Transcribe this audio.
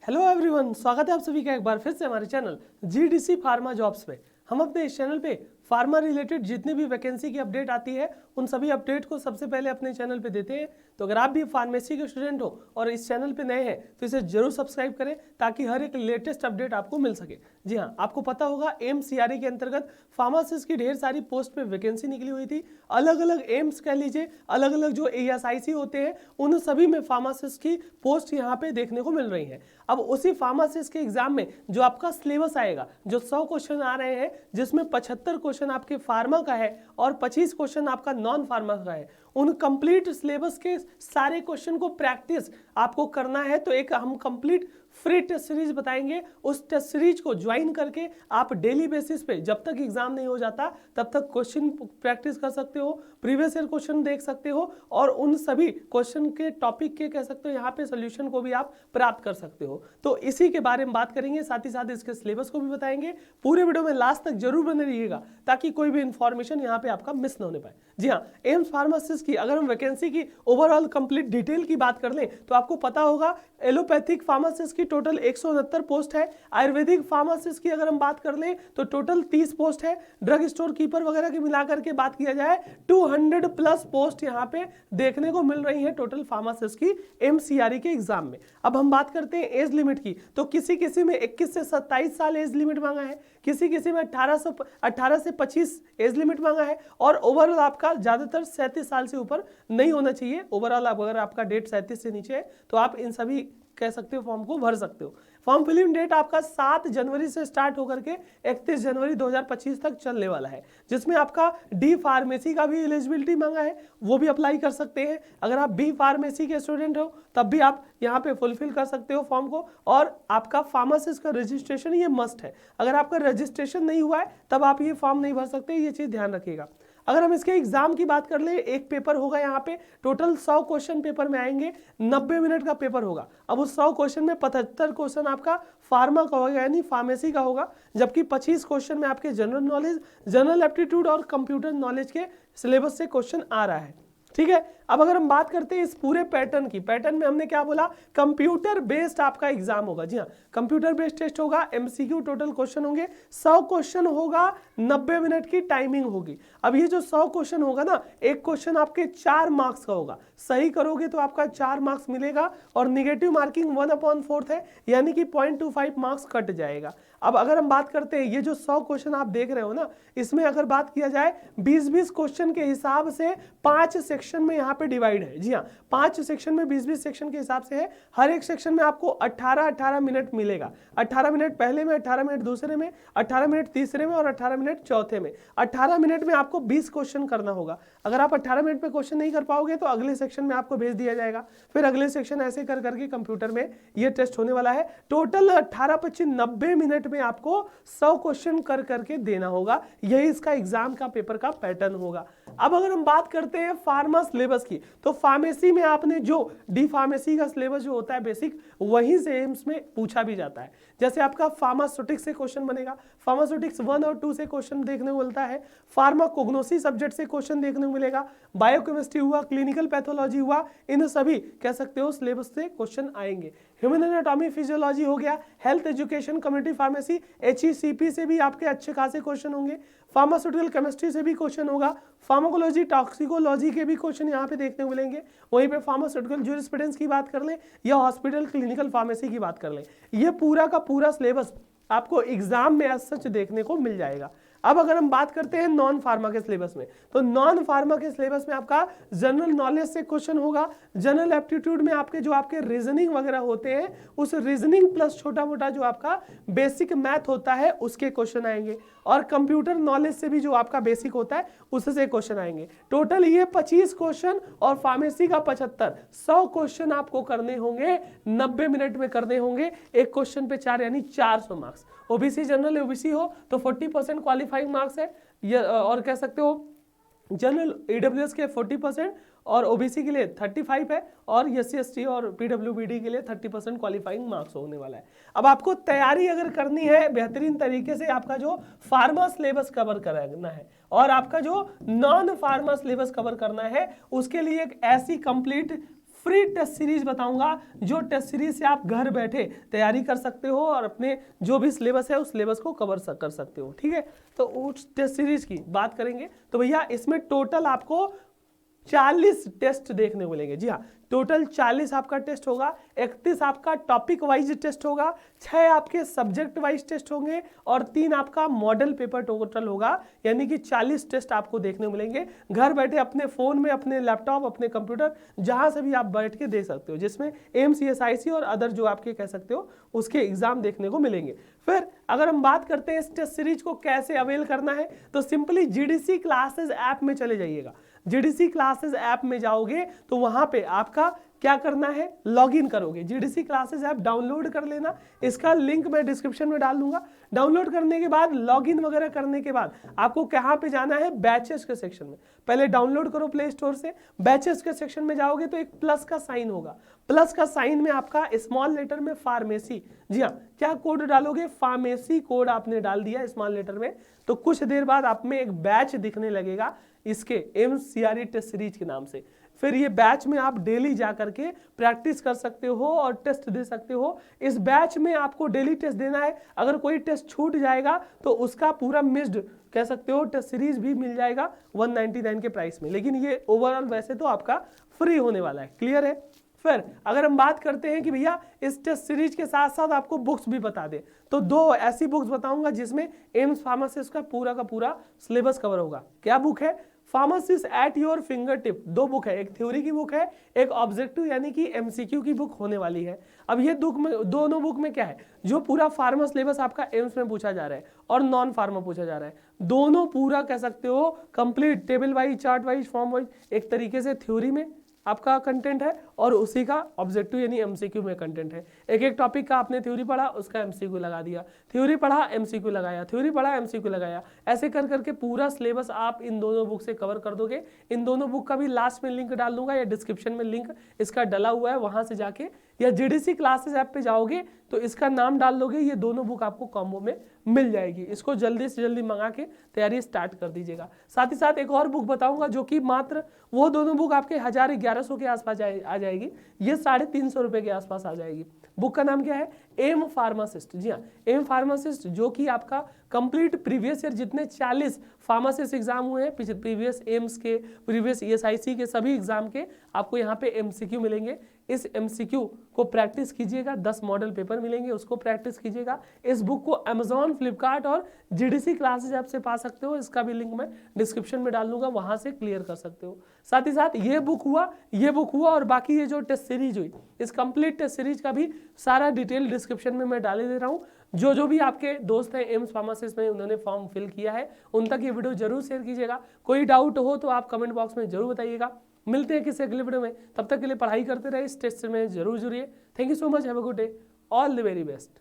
Hello everyone, स्वागत है आप सभी का एक बार फिर से हमारे चैनल जीडीसी फार्मा जॉब्स पे। हम अपने इस चैनल पे फार्मा रिलेटेड जितनी भी वैकेंसी की अपडेट आती है उन सभी अपडेट को सबसे पहले अपने चैनल पे देते हैं। तो अगर आप भी फार्मेसी के स्टूडेंट हो और इस चैनल पे नए हैं तो इसे जरूर सब्सक्राइब करें ताकि हर एक लेटेस्ट अपडेट आपको मिल सके। जी हाँ, आपको पता होगा एम्स सीआरई के अंतर्गत फार्मासिस्ट की ढेर सारी पोस्ट पे वैकेंसी निकली हुई थी। अलग अलग एम्स कह लीजिए, अलग अलग जो एएसआईसी होते हैं उन सभी में फार्मासिस्ट की पोस्ट यहाँ पे देखने को मिल रही है। अब उसी फार्मासिस्ट के एग्जाम में जो आपका सिलेबस आएगा, जो 100 क्वेश्चन आ रहे हैं जिसमें 75 क्वेश्चन आपके फार्मा का है और 25 क्वेश्चन आपका नॉन फार्मा का है, उन कंप्लीट सिलेबस के सारे क्वेश्चन को प्रैक्टिस आपको करना है। तो एक हम कंप्लीट फ्री टेस्ट सीरीज बताएंगे, उस टेस्ट सीरीज को ज्वाइन करके आप डेली बेसिस पे जब तक एग्जाम नहीं हो जाता तब तक क्वेश्चन प्रैक्टिस कर सकते हो, प्रीवियस ईयर क्वेश्चन देख सकते हो और उन सभी क्वेश्चन के टॉपिक के कह सकते हो यहाँ पे सोल्यूशन को भी आप प्राप्त कर सकते हो। तो इसी के बारे में बात करेंगे, साथ ही साथ इसके सिलेबस को भी बताएंगे। पूरे वीडियो में लास्ट तक जरूर बने रहिएगा ताकि कोई भी इंफॉर्मेशन यहाँ पे आपका मिस ना होने पाए। जी हाँ, एम्स फार्मासिस्ट की अगर हम वैकेंसी की ओवरऑल कंप्लीट डिटेल की बात कर लें तो आपको पता होगा एलोपैथिक फार्मासिस्ट की टोटल 169 पोस्ट है। आयुर्वेदिक फार्मासिस्ट की अगर हम बात कर लें तो टोटल 30 पोस्ट है। ड्रग स्टोर कीपर वगैरह की मिलाकर के बात किया जाए 200 प्लस पोस्ट यहाँ पे देखने को मिल रही है टोटल फार्मासिस्ट की एमसीआरई के एग्जाम में। अब हम बात करते हैं एज लिमिट की, तो किसी में 21 से 27 साल एज लिमिट मांगा है, किसी में 18 से 25 एज लिमिट मांगा है और ओवरऑल आपका ज्यादातर 37 साल से ऊपर नहीं होना चाहिए। ओवरऑल अगर आपका डेट 37 से नीचे है तो आप इन सभी कह सकते हो फॉर्म को भर सकते हो। फॉर्म फिलिंग डेट आपका 7 जनवरी से स्टार्ट होकर के 31 जनवरी 2025 तक चलने वाला है, जिसमें आपका डी फार्मेसी का भी एलिजिबिलिटी मांगा है, वो भी अप्लाई कर सकते हैं। अगर आप बी फार्मेसी के स्टूडेंट हो तब भी आप यहाँ पे फुलफिल कर सकते हो फॉर्म को। और आपका फार्मासिस्ट का रजिस्ट्रेशन ये मस्ट है, अगर आपका रजिस्ट्रेशन नहीं हुआ है तब आप ये फॉर्म नहीं भर सकते, ये चीज ध्यान रखिएगा। अगर हम इसके एग्जाम की बात कर ले, एक पेपर होगा यहाँ पे, टोटल 100 क्वेश्चन पेपर में आएंगे, 90 मिनट का पेपर होगा। अब उस 100 क्वेश्चन में 75 क्वेश्चन आपका फार्मा का होगा यानी फार्मेसी का होगा, जबकि 25 क्वेश्चन में आपके जनरल नॉलेज, जनरल एप्टीट्यूड और कंप्यूटर नॉलेज के सिलेबस से क्वेश्चन आ रहा है। ठीक है, अब अगर हम बात करते हैं इस पूरे पैटर्न की, पैटर्न में हमने क्या बोला, कंप्यूटर बेस्ड आपका एग्जाम होगा। जी हाँ, कंप्यूटर बेस्ड टेस्ट होगा, एमसीक्यू टोटल क्वेश्चन होंगे, 100 क्वेश्चन होगा, 90 मिनट की टाइमिंग होगी। अब ये जो 100 क्वेश्चन होगा ना, एक क्वेश्चन आपके 4 मार्क्स का होगा, सही करोगे तो आपका 4 मार्क्स मिलेगा और निगेटिव मार्किंग 1/4 है यानी कि 0.25 मार्क्स कट जाएगा। अब अगर हम बात करते हैं ये जो 100 क्वेश्चन आप देख रहे हो ना, इसमें अगर बात किया जाए 20-20 क्वेश्चन के हिसाब से 5 सेक्शन में यहाँ पे डिवाइड है। जी हाँ, 5 सेक्शन में 20-20 सेक्शन के हिसाब से है। हर एक सेक्शन में आपको 18-18 मिनट मिलेगा, 18 मिनट पहले में, 18 मिनट दूसरे में, 18 मिनट तीसरे में और 18 मिनट चौथे में। 18 मिनट में आपको 20 क्वेश्चन करना होगा। अगर आप 18 मिनट में क्वेश्चन नहीं कर पाओगे तो अगले सेक्शन में आपको भेज दिया जाएगा, फिर अगले सेक्शन ऐसे कर करके कंप्यूटर में ये टेस्ट होने वाला है। टोटल 18-25-90 मिनट में आपको 100 क्वेश्चन कर करके देना होगा, यही इसका एग्जाम का पेपर का पैटर्न होगा। अब अगर हम बात करते हैं फार्मा सिलेबस की, तो फार्मेसी में आपने जो डी फार्मेसी का सिलेबस जो होता है बेसिक, वहीं से एम्स में पूछा भी जाता है। जैसे आपका फार्मास्यूटिक्स से क्वेश्चन बनेगा, फार्मास्यूटिक्स 1 और 2 से क्वेश्चन देखने को मिलता है, फार्माकोग्नोसी सब्जेक्ट से क्वेश्चन देखने को मिलेगा, बायोकेमिस्ट्री हुआ, क्लिनिकल पैथोलॉजी हुआ, इन सभी कह सकते हो सिलेबस से क्वेश्चन आएंगे। ह्यूमन एनाटॉमी फिजियोलॉजी हो गया, health education community pharmacy HECP से भी आपके अच्छे खासे क्वेश्चन होंगे, फार्मास्यूटिकल केमिस्ट्री से भी क्वेश्चन होगा, फार्माकोलॉजी टॉक्सिकोलॉजी के भी क्वेश्चन यहाँ पे देखने को मिलेंगे। वहीं पे फार्मास्यूटिकल ज्यूरिस्प्रूडेंस की बात कर लें या हॉस्पिटल क्लिनिकल फार्मेसी की बात कर लें, ये पूरा का पूरा सिलेबस आपको एग्जाम में एज सच देखने को मिल जाएगा। अब अगर हम बात करते हैं नॉन फार्मा के सिलेबस में, तो नॉन फार्मा के सिलेबस में आपका जनरल नॉलेज से क्वेश्चन होगा, जनरल एप्टीट्यूड में आपके जो आपके रीजनिंग वगैरह होते हैं उस रीजनिंग प्लस छोटा मोटा जो आपका बेसिक मैथ होता है उसके क्वेश्चन आएंगे, और कंप्यूटर नॉलेज से भी जो आपका बेसिक होता है उससे क्वेश्चन आएंगे। टोटल ये 25 क्वेश्चन और फार्मेसी का 75, 100 क्वेश्चन आपको करने होंगे, 90 मिनट में करने होंगे, एक क्वेश्चन पे 4 यानी 400 मार्क्स। ओबीसी जनरल ओबीसी हो तो 40% क्वालिफाइंग मार्क्स है, ये और कह सकते हो जनरल ईडब्ल्यूएस के 40% और ओबीसी के लिए 35 है, और एससी एसटी और पीडब्ल्यूबीडी के लिए 30% क्वालिफाइंग मार्क्स होने वाला है। अब आपको तैयारी अगर करनी है बेहतरीन तरीके से, आपका जो फार्मा सिलेबस कवर करना है और आपका जो नॉन फार्मा सिलेबस कवर करना है, उसके लिए एक ऐसी कंप्लीट फ्री टेस्ट सीरीज बताऊंगा, जो टेस्ट सीरीज से आप घर बैठे तैयारी कर सकते हो और अपने जो भी सिलेबस है उस सिलेबस को कवर कर सकते हो। ठीक है, तो उस टेस्ट सीरीज की बात करेंगे तो भैया इसमें टोटल आपको 40 टेस्ट देखने को मिलेंगे। जी हाँ, टोटल 40 आपका टेस्ट होगा, 31 आपका टॉपिक वाइज टेस्ट होगा, 6 आपके सब्जेक्ट वाइज टेस्ट होंगे और 3 आपका मॉडल पेपर टोटल होगा। यानी कि 40 टेस्ट आपको देखने को मिलेंगे घर बैठे अपने फोन में, अपने लैपटॉप, अपने कंप्यूटर, जहां से भी आप बैठ के देख सकते हो, जिसमें एम्स, CSIC और अदर जो आपके कह सकते हो उसके एग्जाम देखने को मिलेंगे। फिर अगर हम बात करते हैं इस टेस्ट सीरीज को कैसे अवेल करना है, तो सिंपली GDC क्लासेस ऐप में चले जाइएगा। GDC क्लासेस ऐप में जाओगे तो वहां पे आपका क्या करना है, लॉगिन करोगे। GDC क्लासेस ऐप डाउनलोड कर लेना, इसका लिंक मैं डिस्क्रिप्शन में डाल दूंगा। डाउनलोड करने के बाद लॉगिन वगैरह करने के बाद आपको कहां पे जाना है, बैचेस के सेक्शन में। पहले डाउनलोड करो प्ले स्टोर से, बैचेस के सेक्शन में जाओगे तो एक प्लस का साइन होगा, प्लस का साइन में आपका स्मॉल लेटर में फार्मेसी, जी हाँ, क्या कोड डालोगे, फार्मेसी कोड आपने डाल दिया स्मॉल लेटर में, तो कुछ देर बाद आप में एक बैच दिखने लगेगा इसके एम्स CRE टेस्ट सीरीज के नाम से। फिर ये बैच में आप डेली जा करके प्रैक्टिस कर सकते हो और टेस्ट दे सकते हो। इस बैच में आपको डेली टेस्ट देना है, अगर कोई टेस्ट छूट जाएगा तो उसका पूरा मिस्ड कह सकते हो टेस्ट सीरीज भी मिल जाएगा 199 के प्राइस में, लेकिन ये ओवरऑल वैसे तो आपका फ्री होने वाला है। क्लियर है। फिर अगर हम बात करते हैं कि भैया इस टेस्ट सीरीज के साथ साथ आपको बुक्स भी बता दे, तो 2 ऐसी बुक्स बताऊंगा जिसमें एम्स फार्मासिस्ट का पूरा सिलेबस कवर होगा। क्या बुक है, pharmacist at your finger tip. 2 book है, एक थ्योरी की बुक है, एक ऑब्जेक्टिव यानी कि MCQ की बुक होने वाली है। अब ये दोनों बुक में क्या है, जो पूरा फार्मा सिलेबस आपका एम्स में पूछा जा रहा है और नॉन फार्मा पूछा जा रहा है, दोनों पूरा कह सकते हो complete table wise, chart wise, form wise, एक तरीके से थ्योरी में आपका कंटेंट है और उसी का ऑब्जेक्टिव यानी MCQ में कंटेंट है। एक एक टॉपिक का आपने थ्योरी पढ़ा, उसका MCQ लगा दिया, थ्योरी पढ़ा, MCQ लगाया, थ्योरी पढ़ा, MCQ लगाया, ऐसे कर करके पूरा सिलेबस आप इन दोनों बुक से कवर कर दोगे। इन दोनों बुक का भी लास्ट में लिंक डाल दूंगा या डिस्क्रिप्शन में लिंक इसका डला हुआ है, वहां से जाके या GDC क्लासेस ऐप पे जाओगे तो इसका नाम डाल दोगे, ये दोनों बुक आपको कॉम्बो में मिल जाएगी। इसको जल्दी से जल्दी मंगा के तैयारी स्टार्ट कर दीजिएगा। साथ ही साथ एक और बुक बताऊंगा जो कि मात्र वो दोनों बुक आपके 1000-1100 के आसपास आ जाएगी, ये 350 रुपए के आसपास आ जाएगी। बुक का नाम क्या है, एम फार्मासिस्ट। जी हाँ, एम फार्मासिस्ट, जो कि आपका कंप्लीट प्रीवियस ईयर जितने 40 फार्मासिस्ट एग्जाम हुए हैं, प्रीवियस एम्स के, प्रीवियस ESIC के सभी एग्जाम के आपको यहाँ पे MCQ मिलेंगे। इस MCQ को प्रैक्टिस कीजिएगा, 10 मॉडल पेपर मिलेंगे, उसको प्रैक्टिस कीजिएगा। इस बुक को Amazon, फ्लिपकार्ट और GDC क्लासेस ऐप से पा सकते हो, इसका भी लिंक मैं डिस्क्रिप्शन में डाल दूंगा, वहां से क्लियर कर सकते हो। साथ ही साथ ये बुक हुआ और बाकी ये जो टेस्ट सीरीज हुई, इस कंप्लीट टेस्ट सीरीज का भी सारा डिटेल डिस्क्रिप्शन में मैं डाल दे रहा हूँ। जो भी आपके दोस्त हैं एम्स फार्मासिस्ट में, उन्होंने फॉर्म फिल किया है, उन तक ये वीडियो जरूर शेयर कीजिएगा। कोई डाउट हो तो आप कमेंट बॉक्स में जरूर बताइएगा। मिलते हैं किसी अगले वीडियो में, तब तक के लिए पढ़ाई करते रहे, इस टेस्ट में जरूर जुड़िए। Thank you so much, have a good day, all the very best.